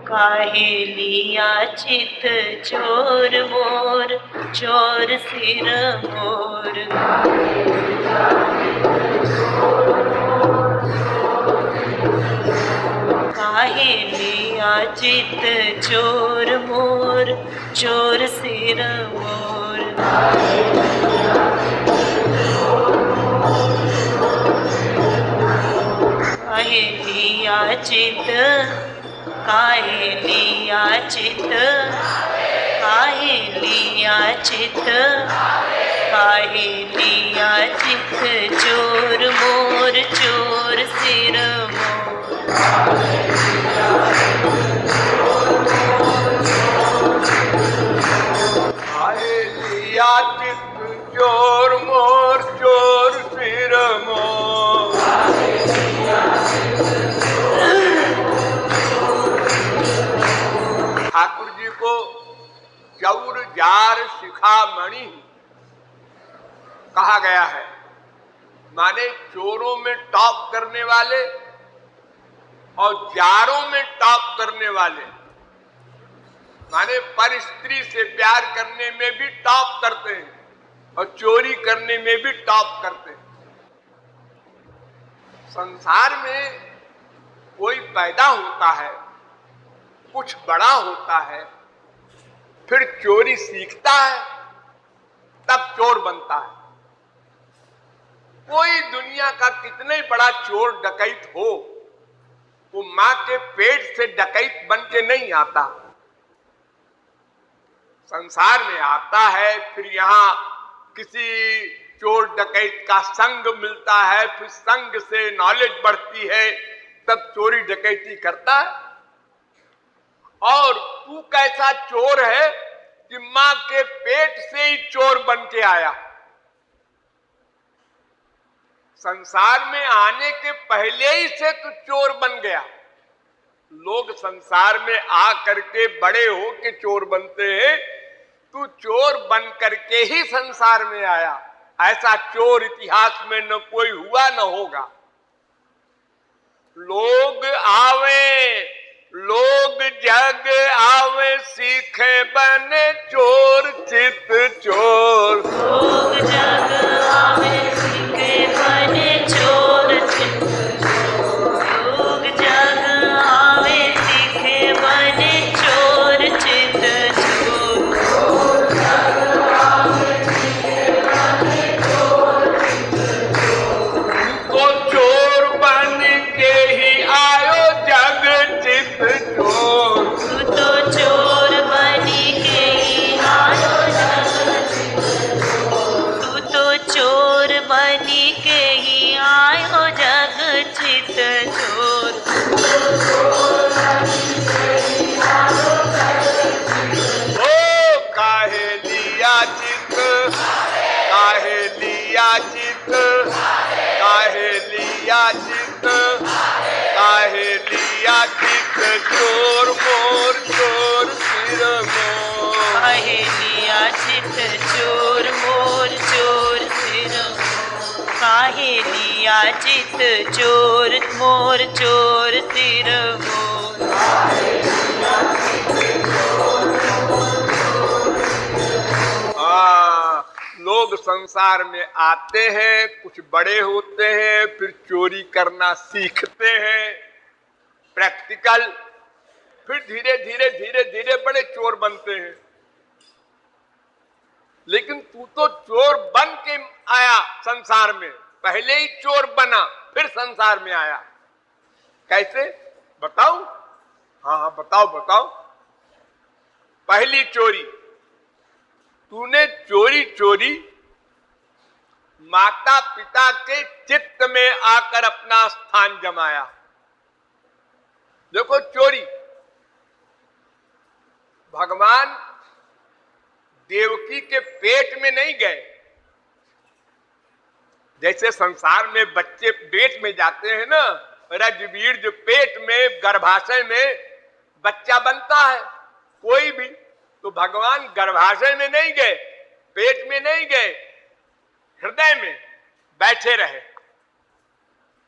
काहे लिया चित चोर मोर, चोर सिर मोर। काहे लिया चित चोर मोर, चोर सिर मोर। काहे लिया चित, काहे लिया चित, काहे लिया चित, काहे लिया चित चोर मोर, चोर सिर मोर। काहे लिया चित चोर मोर, चोर सिर मोर। ठाकुर जी को चौर जार शिखामणि कहा गया है, माने चोरों में टॉप करने वाले और जारों में टॉप करने वाले, माने पर स्त्री से प्यार करने में भी टॉप करते हैं और चोरी करने में भी टॉप करते हैं। संसार में कोई पैदा होता है, कुछ बड़ा होता है, फिर चोरी सीखता है, तब चोर बनता है। कोई दुनिया का कितना ही बड़ा चोर डकैत हो, वो मां के पेट से डकैत बन के नहीं आता। संसार में आता है, फिर यहां किसी चोर डकैत का संग मिलता है, फिर संग से नॉलेज बढ़ती है, तब चोरी डकैती करता है। और तू कैसा चोर है कि मां के पेट से ही चोर बन के आया। संसार में आने के पहले ही से तू चोर बन गया। लोग संसार में आ करके बड़े हो के चोर बनते हैं, तू चोर बन करके ही संसार में आया। ऐसा चोर इतिहास में न कोई हुआ न होगा। लोग आवे, लोग जग आवे, सीखे बने चोर चित चोर। लोग जग आवे, सीखे बने चोर चित चोर। लोग जग आवे, सीखे बने चोर चित चोर। तो चोर बन के ही आयो जग चित चोर। तू तो चोर बनी के ही आयो जग चित चोर। तू तो चोर बनी के ही आयो जग चित चोर। ओ काहे लिया चित, काहे लिया चित, काहे लिया चित, काहे लिया चित चोर मोर, चोर सिर मोर। काहे लिया चित चोर मोर, चोर सिर मोर। काहे लिया चित चोर मोर, चोर सिर मोर। लोग संसार में आते हैं, कुछ बड़े होते हैं, फिर चोरी करना सीखते हैं, प्रैक्टिकल, फिर धीरे धीरे धीरे धीरे बड़े चोर बनते हैं। लेकिन तू तो चोर बन के आया संसार में, पहले ही चोर बना फिर संसार में आया। कैसे बताओ? हाँ हाँ बताओ बताओ। पहली चोरी, तूने चोरी चोरी माता पिता के चित्त में आकर अपना स्थान जमाया। देखो चोरी, भगवान देवकी के पेट में नहीं गए। जैसे संसार में बच्चे पेट में जाते हैं ना, रजबीर जो पेट में गर्भाशय में बच्चा बनता है कोई भी, तो भगवान गर्भाशय में नहीं गए, पेट में नहीं गए, हृदय में बैठे रहे।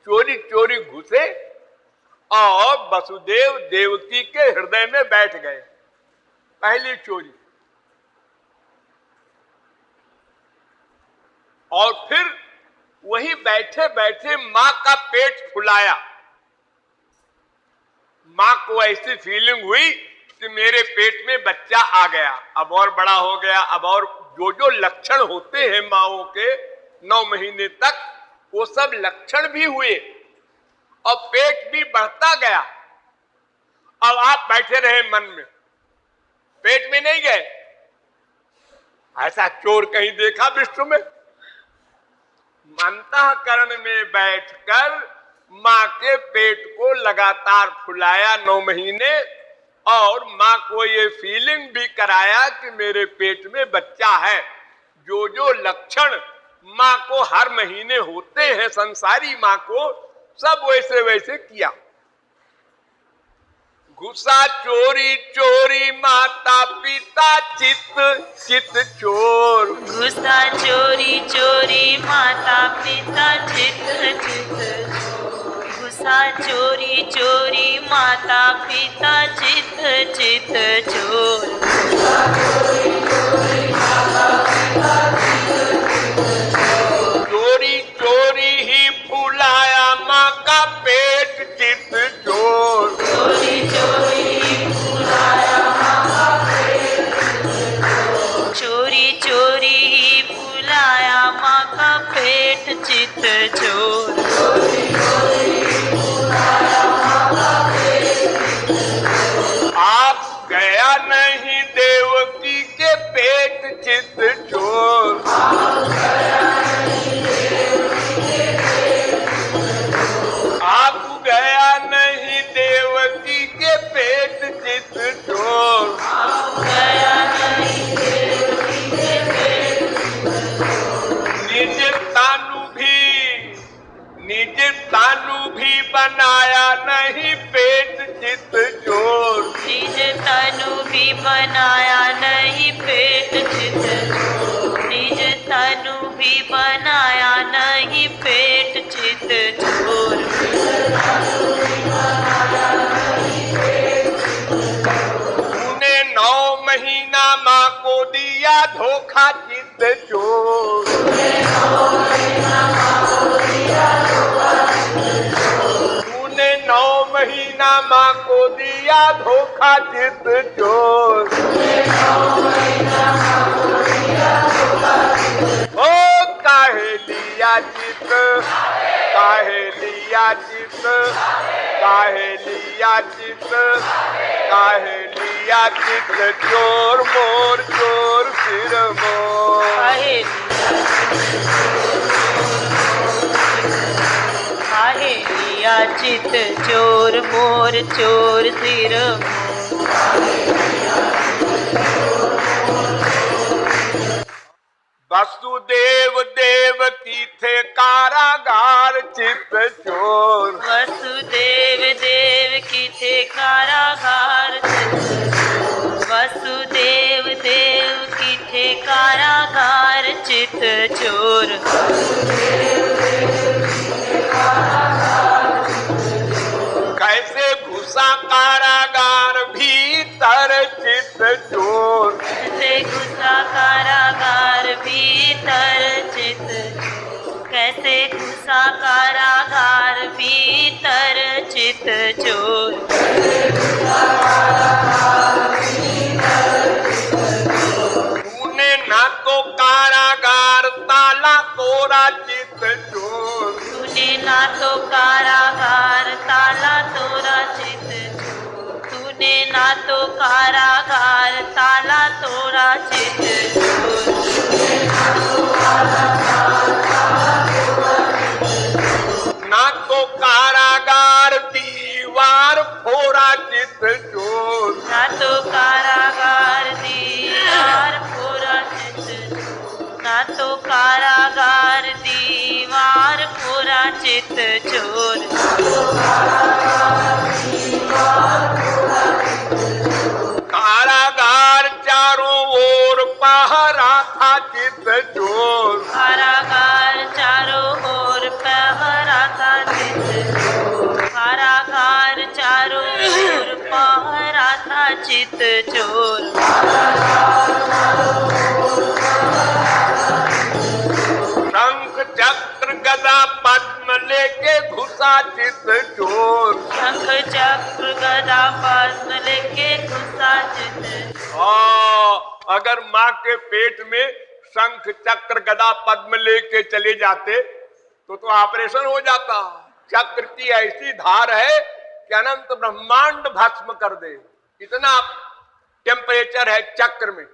चोरी चोरी घुसे और वसुदेव देवकी के हृदय में बैठ गए। पहली चोरी। और फिर वही बैठे बैठे मां का पेट फुलाया। मां को ऐसी फीलिंग हुई कि मेरे पेट में बच्चा आ गया, अब और बड़ा हो गया, अब और जो जो लक्षण होते हैं माओं के 9 महीने तक, वो सब लक्षण भी हुए और पेट भी बढ़ता गया। अब आप बैठे रहे मन में, पेट में नहीं गए। ऐसा चोर कहीं देखा विश्व में? अंतःकरण में बैठकर मां के पेट को लगातार फुलाया 9 महीने और मां को ये फीलिंग भी कराया कि मेरे पेट में बच्चा है। जो जो लक्षण मां को हर महीने होते हैं संसारी मां को, सब वैसे वैसे किया। घुसा चोरी चोरी माता पिता चित चित चोर। घुसा चोरी चोरी माता पिता चित चित चोर। घुसा चोरी चोरी माता पिता चित चित चोर। चोरी चोरी ही फुलाया माँ का पेट चित चोर। चोरी चोरी ही फुलाया माँ का पेट। चोरी चोरी ही फुलाया माँ का पेट चित चोर। आप गया नहीं देवकी के पेट चित चोर। आप गया नहीं देवकी के पेट चित चोर। गया नहीं देवकी के पेट। निज तानु भी बनाया नहीं पेट चित चोर। निज तनु भी बनाया नहीं पेट चित चोर। निज तनु भी बनाया नहीं पेट चित चोर। तूने 9 महीना माँ को दिया धोखा चित चोर। तूने 9 महीना माँ को दिया धोखा चित चोर। ओ काहे लिया चित, काहे लिया चित, काहे लिया चित, काहे लिया चित चोर मोर चोर सिर मोर। काहे लिया चित चोर मोर चोर सिर मोर। वसुदेव देवकी थे कारागार चित चोर। वसुदेव देवकी थे कारागार चित चोर। वसुदेव देवकी थे कारागार चित चोर। कैसे घुसा कारागार भीतर चित चोर। कैसे घुसा कारागार भीतर चित चोर। कैसे घुसा कारागार भीतर चित चोर। तूने ना तो कारागार ताला तोड़ा चित चोर। तूने ना तो कारागार ताला तोड़ा चित चोर। तूने ना तो कारागार ताला तोड़ा चित चोर। ना तो कारागार दीवार फोड़ा चित चोर। ना तो कारागार दीवार फोड़ा चित चोर। ना तो कारागार दीवार फोड़ा चित चोर। कारागार चारों ओर पहरा था चित चोर। कारागार चारों ओर पहरा था चित चोर। कारागार चित चोर। शंख चक्र गदा पद्म लेके घुसा चित चोर। शंख चक्र गदा पद्म लेके घुसा चित अगर माँ के पेट में शंख चक्र गदा पद्म लेके चले जाते तो ऑपरेशन हो जाता। चक्र की ऐसी धार है कि अनंत ब्रह्मांड भस्म कर दे, इतना टेम्परेचर है चक्र में,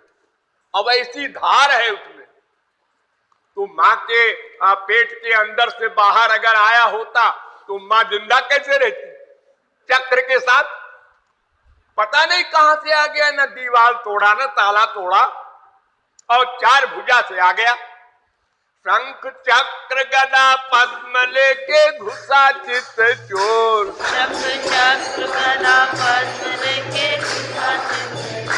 अब ऐसी धार है उसमें। तो माँ के पेट के अंदर से बाहर अगर आया होता तो माँ जिंदा कैसे रहती? चक्र के साथ पता नहीं कहां से आ गया, न दीवार तोड़ा न ताला तोड़ा, और चार भुजा से आ गया। शंख चक्र गदा पद्म लेके घुसा चित चोर। शंख चक्र गदा पद्म लेके घुसा चित।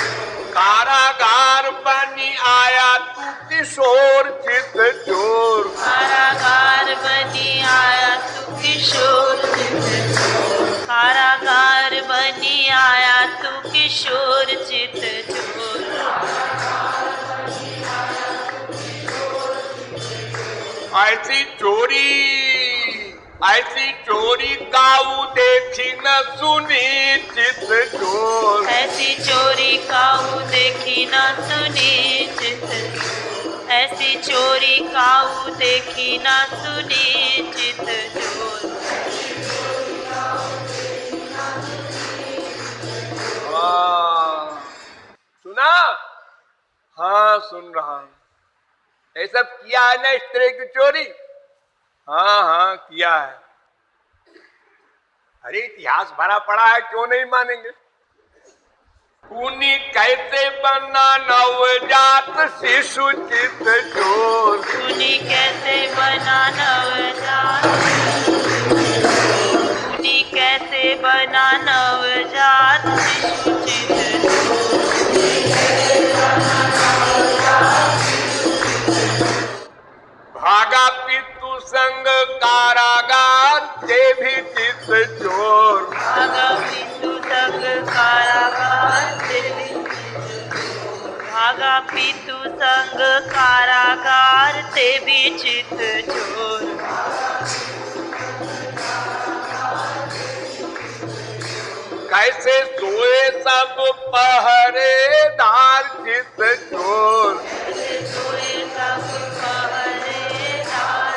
कारागार बनी आया तू किशोर चित चोर। कारागार बनी आया तू किशोर चित चोर। कारागार बनी आया तू किशोर चित चोर। ऐसी चोरी काऊ देखी न सुनी चित चोर। ऐसी चोरी काऊ देखी न सुनी चित चोर। ऐसी चोरी काऊ देखी न सुनी चित चोर। सुना? हाँ सुन रहा हूं। ये सब किया है ना इस तरह की चोरी? हाँ हाँ किया है। अरे इतिहास भरा पड़ा है, क्यों नहीं मानेंगे? खूनी कैसे बना नवजात शिशु चित चोर। खूनी कैसे बना नवजात। खूनी कैसे बना नवजात शिशु चित भागा पितु संग कारागार से भी चित चोर। भागा पितु संग कारागार से भी। भागा पितु संग कारागार से भी चित चोर। कैसे सोए सब पहरेदार चित चोर। कैसे सोए सब पहरेदार।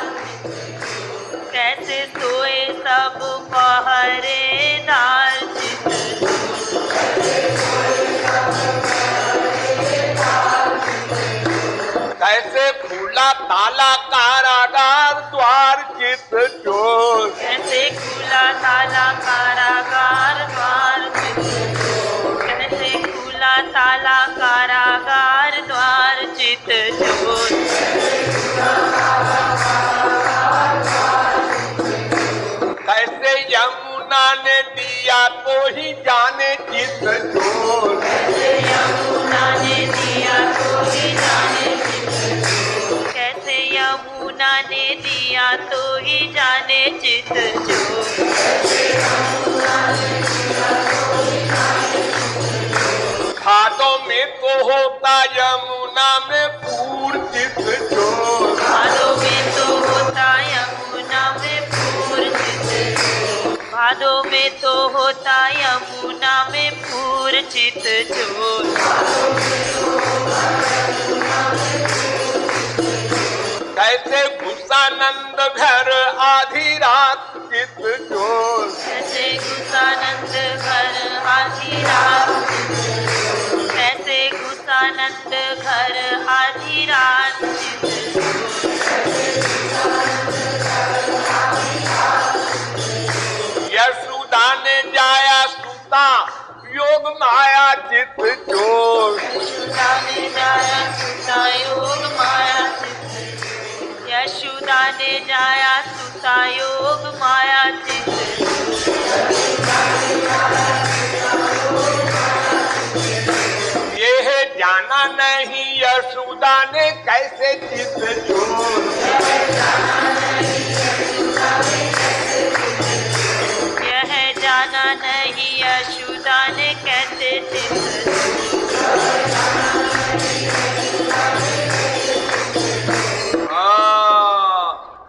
कैसे सोए सब पहरेदार चित कैसे खुला ताला कारागार द्वार चित चोर। कैसे खुला ताला कारागार द्वार चित चोर। कैसे खुला ताला कारागार द्वार चित चोर। कैसे यमुना ने दिया तो ही जाने चित चोर। कैसे यमुना ने दिया तो ही जाने चित चोर। कैसे यमुना ने दिया तो ही जाने चित चोर। खादों में तो होता यमुना में पूर चित चोर। भादों में तो होता यमुना में पूर चित चोर। भादों में तो होता यमुना में पूर चित चोर। कैसे घुसा नंद घर आधी रात चित चोर। कैसे घुसा नंद घर आधी रात। कैसे घुसा नंद घर आधी रात चित यशोदा ने जाया सुता योग माया चित चोर। यशोदा ने जाया सुता योग माया चित। यशोदा ने जाया सुता योग माया चित। ये जाना नहीं यशोदा ने कैसे चित चोर। यह जाना नहीं यशोदा ने कैसे चित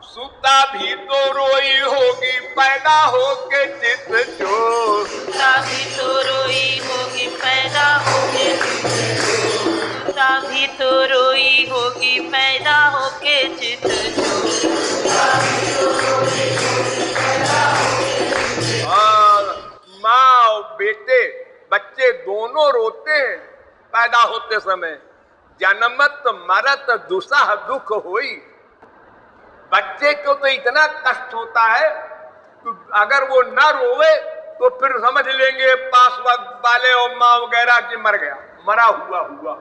सुता भी तो रोई होगी पैदा होके चित चोर। सुता भी तो रोई होगी पैदा होके सुता भी तो रोई होगी पैदा होके चित माँ और बेटे बच्चे दोनों रोते हैं पैदा होते समय। जन्मत मरत दुसह दुख होई। बच्चे को तो इतना कष्ट होता है तो अगर वो न रोवे तो फिर समझ लेंगे पास वाले और माँ वगैरह कि मर गया, मरा हुआ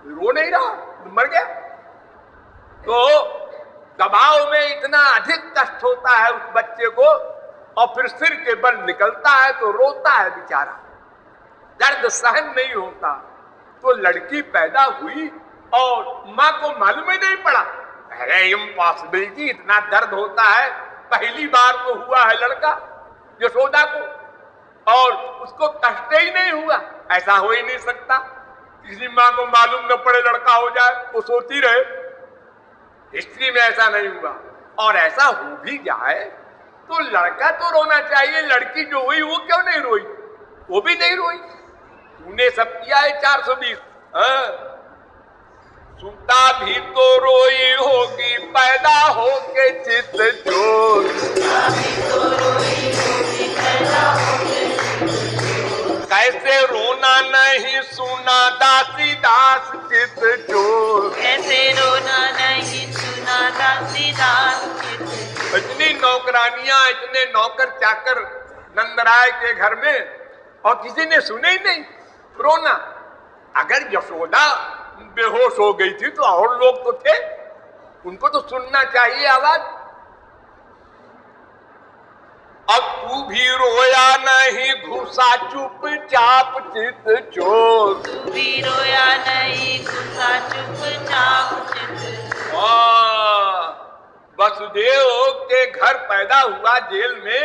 रो नहीं रहा, मर गया। तो दबाव में इतना अधिक कष्ट होता है उस बच्चे को और फिर सिर के बल निकलता है तो रोता है बेचारा, दर्द सहन नहीं होता। तो लड़की पैदा हुई और माँ को मालूम ही नहीं पड़ा। अरे इम्पॉसिबिलिटी, इतना दर्द होता है। पहली बार तो हुआ है लड़का यशोदा को और उसको कष्ट ही नहीं हुआ। ऐसा हो ही नहीं सकता, किसी माँ को मालूम न पड़े लड़का हो जाए, वो सोती रहे। हिस्ट्री में ऐसा नहीं हुआ। और ऐसा हो भी जाए तो लड़का तो रोना चाहिए, लड़की जो हुई वो क्यों नहीं रोई? वो भी नहीं रोई। तूने सब किया है 420। सुता भी तो रोई होगी पैदा होके चित चोर। कैसे रोना नहीं सुना दासी दास चित चोर। कैसे रोना नहीं सुना दासी दास चित। इतनी नौकरानियां, इतने नौकर चाकर नंदराय के घर में और किसी ने सुने ही नहीं रोना। अगर यशोदा बेहोश हो गई थी तो और लोग तो थे, उनको तो सुनना चाहिए आवाज। अब तू भी रोया नहीं घुसा चुपचाप चित चोर। तू भी रोया नहीं घुसा चुपचाप चित। वसुदेव के घर पैदा हुआ जेल में,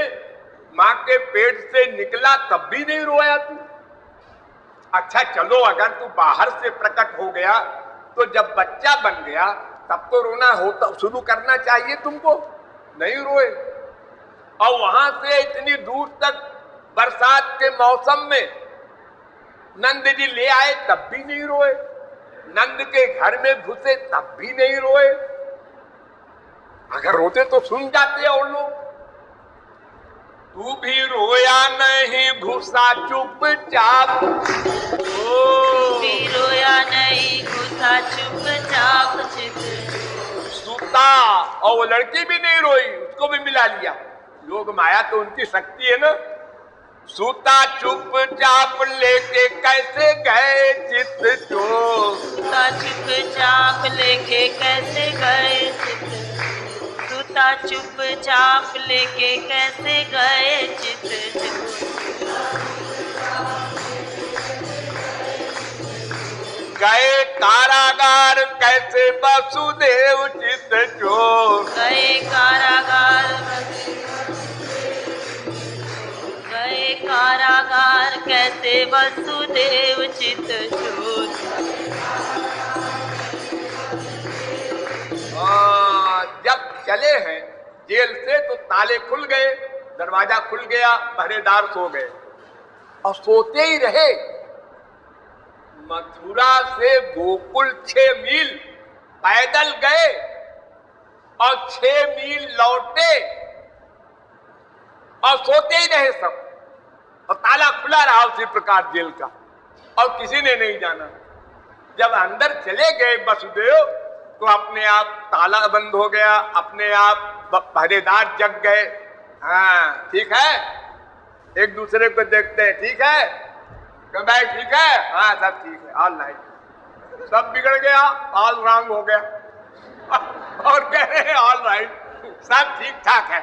माँ के पेट से निकला तब भी नहीं रोया तू। अच्छा चलो, अगर तू बाहर से प्रकट हो गया तो जब बच्चा बन गया तब तो रोना होता शुरू करना चाहिए तुमको, नहीं रोए। और वहां से इतनी दूर तक बरसात के मौसम में नंद जी ले आए तब भी नहीं रोए, नंद के घर में घुसे तब भी नहीं रोए। अगर रोते तो सुन जाते और लोग। तू भी रोया नहीं घुसा चुपचाप। रोया नहीं घुसा चुपचाप चित। सुता और वो लड़की भी नहीं रोई, उसको भी मिला लिया। योग माया तो उनकी शक्ति है ना। सूता चुपचाप लेके कैसे गए चित चोर। सूता चुपचाप लेके कैसे गए चित। सूता चुपचाप लेके कैसे गए चित गए कारागार कैसे वसुदेव चित चोर। गए कारागार कैसे वसुदेव चित चोर। जब चले हैं जेल से तो ताले खुल गए, दरवाजा खुल गया, पहरेदार सो गए और सोते ही रहे। मथुरा से गोकुल 6 मील पैदल गए और 6 मील लौटे और सोते ही रहे सब, और ताला खुला रहा उसी प्रकार जेल का और किसी ने नहीं जाना। जब अंदर चले गए वसुदेव तो अपने आप ताला बंद हो गया, अपने आप पहरेदार जग गए। हाँ ठीक है, एक दूसरे को देखते हैं, ठीक है भाई, ठीक है, हाँ सब ठीक है, ऑल राइट। सब बिगड़ गया, ऑल रॉन्ग हो गया और कह रहे हैं ऑल राइट, सब ठीक ठाक है।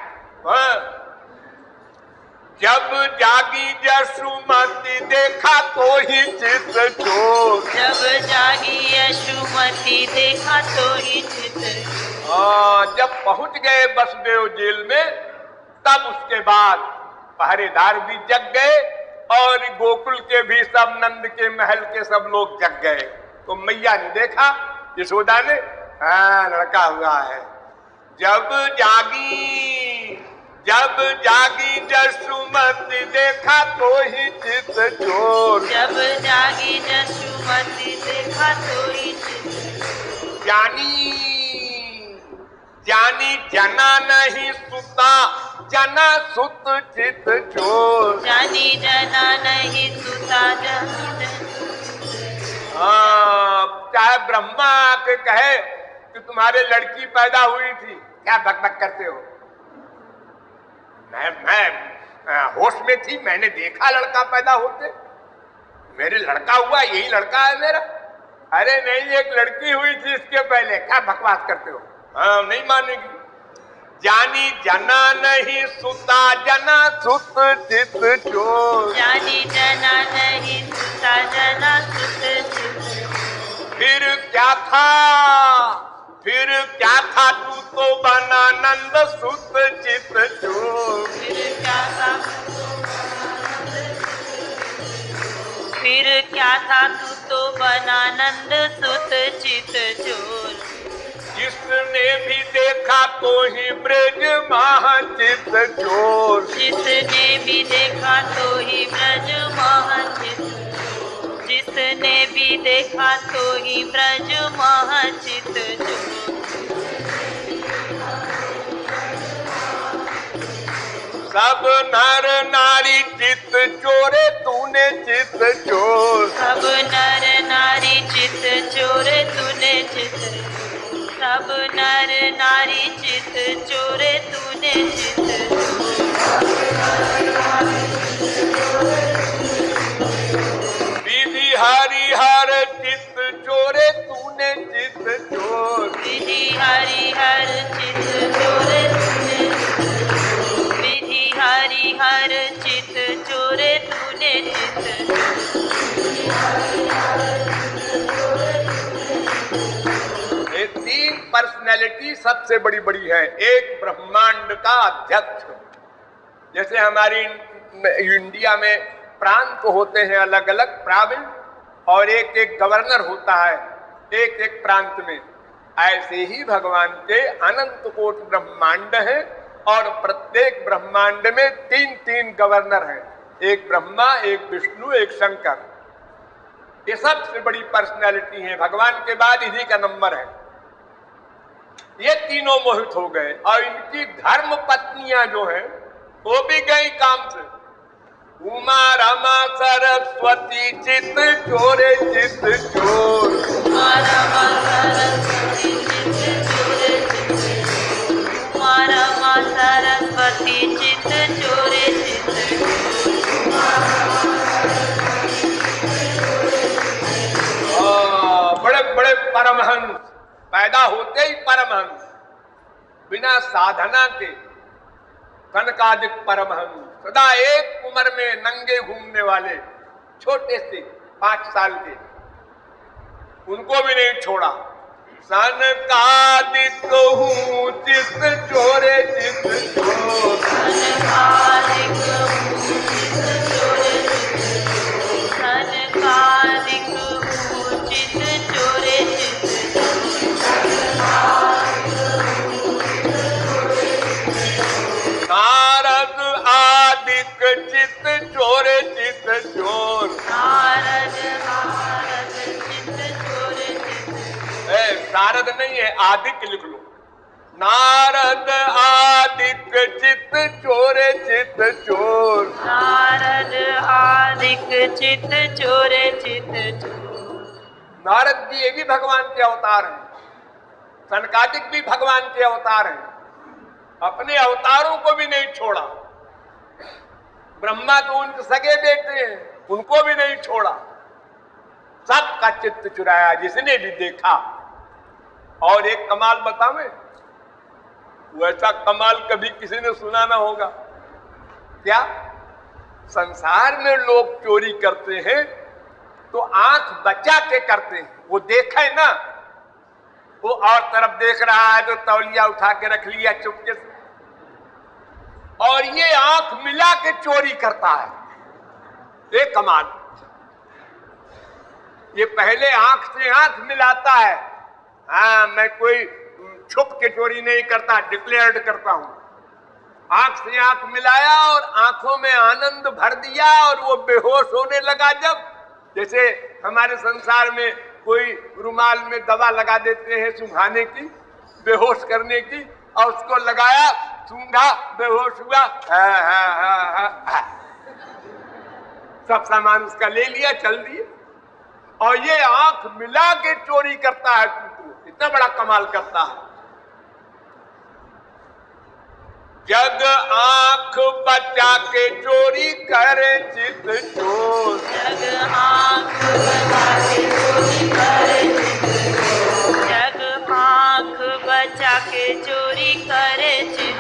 जब जागी यशुमती देखा तो ही चित चोर। जब जागी यशुमती देखा तो ही चित। जब पहुंच गए वसुदेव जेल में तब उसके बाद पहरेदार भी जग गए और गोकुल के भी सब, नंद के महल के सब लोग जग गए। तो मैया ने देखा, यशोदा ने, हाँ लड़का हुआ है। जब जागी जसुमती देखा तो ही चित चोर। जब जागी जसुमती देखा तो ही चित जानी जना नहीं सुता, जना सुत चित चोर। जानी जना नहीं सुता चाहे ब्रह्मा के कहे कि तुम्हारे लड़की पैदा हुई थी, क्या बकबक करते हो? मैं होश में थी, मैंने देखा लड़का पैदा होते, मेरे लड़का हुआ, यही लड़का है मेरा। अरे नहीं, एक लड़की हुई थी इसके पहले, क्या बकवास करते हो? हाँ नहीं मानेगी। जानी जना नहीं सुता, जना सुत चित चोर। जानी जना नहीं सुता, जना सुत चित। फिर क्या था तू तो बना नंद सुत चित चोर। फिर क्या था तू तो बना नंद सुत चित चोर। जिसने भी देखा तो ही ब्रज महाचित चोर। जिसने भी देखा तो ही ब्रज महाचित। जिसने भी देखा तो ही ब्रज महाचित चोर। सब नर नारी चित चोरे तूने चित चोर। सब नर नारी चित चोरे तूने चित। सब नर नारी चित चोरे तूने चित। विधि हरिहर चित चोरे तूने चित चोर। विधि हरिहर चित चोरे तूने। विधि हरिहर चित चोरे तूने चित। ये तीन पर्सनैलिटी सबसे बड़ी बड़ी है। एक ब्रह्मांड का अध्यक्ष, जैसे हमारी इंडिया में प्रांत होते हैं अलग अलग प्राविंस, और एक एक गवर्नर होता है एक एक प्रांत में, ऐसे ही भगवान के अनंत कोटि ब्रह्मांड है, और प्रत्येक ब्रह्मांड में तीन तीन गवर्नर हैं, एक ब्रह्मा, एक विष्णु, एक शंकर। ये सबसे बड़ी पर्सनैलिटी है, भगवान के बाद इन्हीं का नंबर है। ये तीनों मोहित हो गए, और इनकी धर्म पत्नियां जो हैं वो भी गई काम से। उमा रमा सरस्वती चित चोरे चित चोर। उमा रमा सरस्वती चित चोरे चित। उमा रमा सरस्वती चित चोरे चित। बड़े बड़े परमहंस, पैदा होते ही परमहंस, बिना साधना के कनकादिक परमहंस, सदा एक उम्र में नंगे घूमने वाले, छोटे से 5 साल के, उनको भी नहीं छोड़ा। सनकादिक हूँ चित चोरे चित चोर। सनकादिक हूँ चित चोरे चित। सनकादिक हूँ चित चोरे चित। नारद आदिक चित चोरे चित चोर। नारद चित चोरे चित। नारद नहीं है, आदिक लिख लो। नारद आदिक चित चोरे चित चोर। नारद आदिक चित चोरे चित चोर। नारद जी ये भी भगवान के अवतार हैं, सनकादिक भी भगवान के अवतार हैं, अपने अवतारों को भी नहीं छोड़ा। ब्रह्मा तो उनके सगे बेटे हैं, उनको भी नहीं छोड़ा, सबका चित्त चुराया जिसने भी देखा। और एक कमाल बतावे, वैसा कमाल कभी किसी ने सुना ना होगा। क्या? संसार में लोग चोरी करते हैं तो आंख बचा के करते हैं, वो देखे ना, वो और तरफ देख रहा है तो तौलिया उठा के रख लिया चुपके से, और ये आंख मिला के चोरी करता है। ये कमाल। ये पहले आंख से आंख मिलाता है। हाँ, मैं कोई छुप के चोरी नहीं करता, डिक्लेयर्ड करता हूं। आंख से आंख मिलाया और आंखों में आनंद भर दिया और वो बेहोश होने लगा। जब जैसे हमारे संसार में कोई रुमाल में दवा लगा देते हैं सुंघाने की, बेहोश करने की, और उसको लगाया, सूंघा, बेहोश हुआ, सब सामान उसका ले लिया, चल दिए। और ये आंख मिला के चोरी करता है, इतना बड़ा कमाल करता है। जग आंख बचा के चोरी करे चित चोर, जग आंख बचा के चोरी करे चित चोर, जग आंख बचा के चोरी करे चित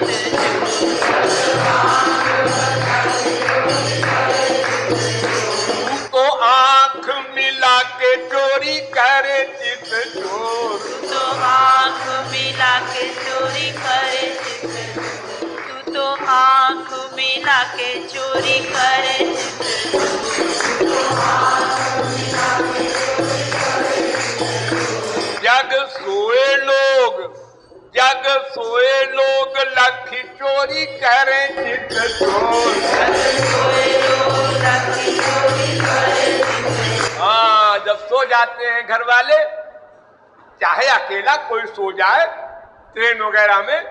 तू तो आंख मिला के चोरी करे चित चोर, तू तो आंख मिला के चोरी करे चित चोर, तू तो आंख मिला के चोरी करे जग सोए लोग, जग सोए लोग लखी चोरी करे चित चोर। हाँ, जब सो जाते हैं घर वाले, चाहे अकेला कोई सो जाए ट्रेन वगैरह में,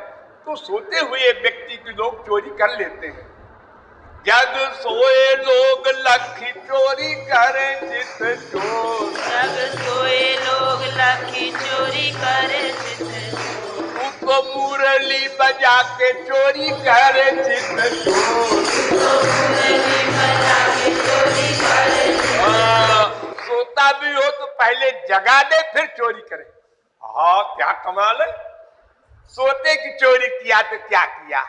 तो सोते हुए व्यक्ति की लोग चोरी कर लेते हैं। जग सोए लोग लखी चोरी करे चित चोर, जग सोए लोग लखी चोरी करे चित चोर, तू तो मुरली बजा के चोरी करे चित चोर। सोता भी हो तो पहले जगा दे, फिर चोरी करे। हाँ, क्या कमाल है। सोते की चोरी किया तो क्या किया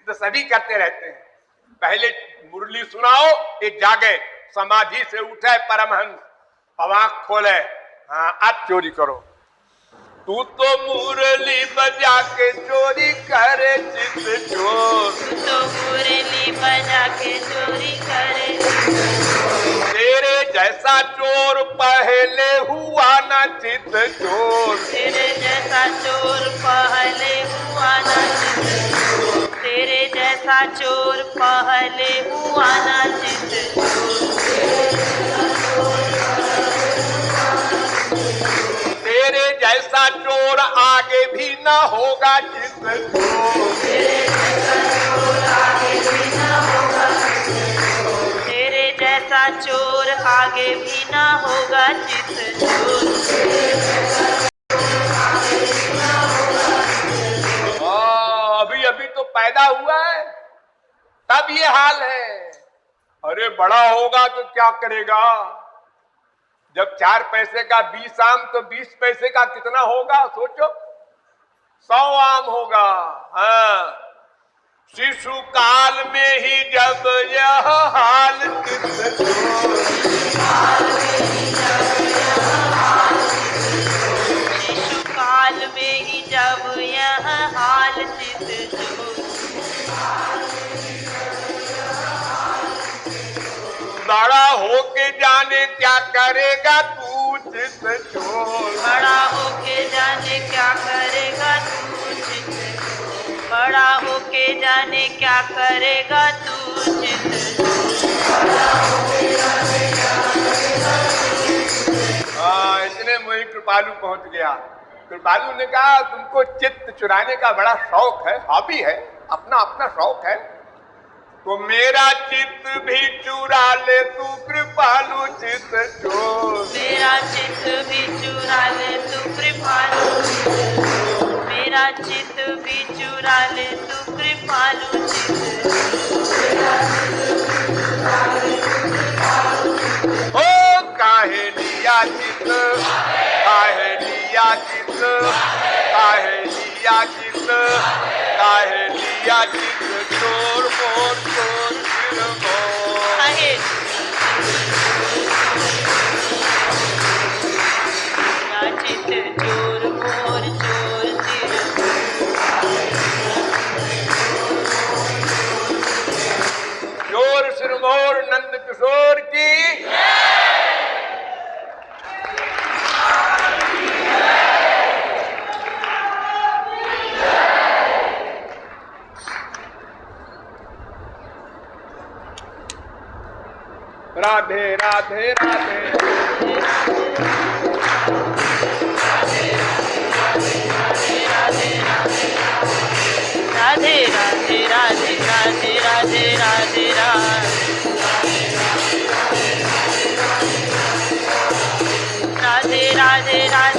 तो सभी करते रहते हैं। पहले मुरली सुनाओ, ये जागे, समाधि से उठे परमहंस, अब आंख खोले, हाँ अब चोरी करो। तू तो मुरली बजा के चोरी करे चित चोर, तू तो मुरली बजा के चोरी करे, तेरे जैसा चोर पहले हुआ ना चित चोर, तेरे जैसा चोर पहले हुआ ना चित चोर, तेरे जैसा चोर पहले हुआ ना चित तेरे जैसा चोर आगे भी ना होगा चित चोर, तेरे जैसा चोर आगे भी ना होगा चित चोर। अभी अभी तो पैदा हुआ है, तब ये हाल है। अरे बड़ा होगा तो क्या करेगा? जब 4 पैसे का 20 आम तो 20 पैसे का कितना होगा सोचो, 100 आम होगा। हाँ, शिशु काल में ही जब यह हाल चित चोर, शिशु काल में ही जब यह हाल चित चोर, बड़ा होके जाने क्या करेगा तू चित चोर, बड़ा होके जाने क्या करेगा तू चित चोर, बड़ा होके जाने क्या करेगा तू चित चोर। इतने में कृपालु पहुंच गया। कृपालु ने कहा तुमको चित्त चुराने का बड़ा शौक है, हॉबी है, अपना अपना शौक है, तो मेरा चित्त भी चुरा ले तू कृपालु चित्त चोर, मेरा चित्त भी चुरा ले तू कृपालु चित्त चोर, मेरा चित्त भी चुरा ले तू कृपालु चित्त चोर। ओ काहे लिया चित्त, काहे लिया चित्त, काहे लिया चित्त, काहे लिया चित्त चोर मोर चोर सिर मोर। आहे मेरा चित्त चोर मोर चोर सिर चोर सिर मोर नंद किशोर राधे राधे राधे राधे राधे राधे राधे राधे राधे राधे राधे राधे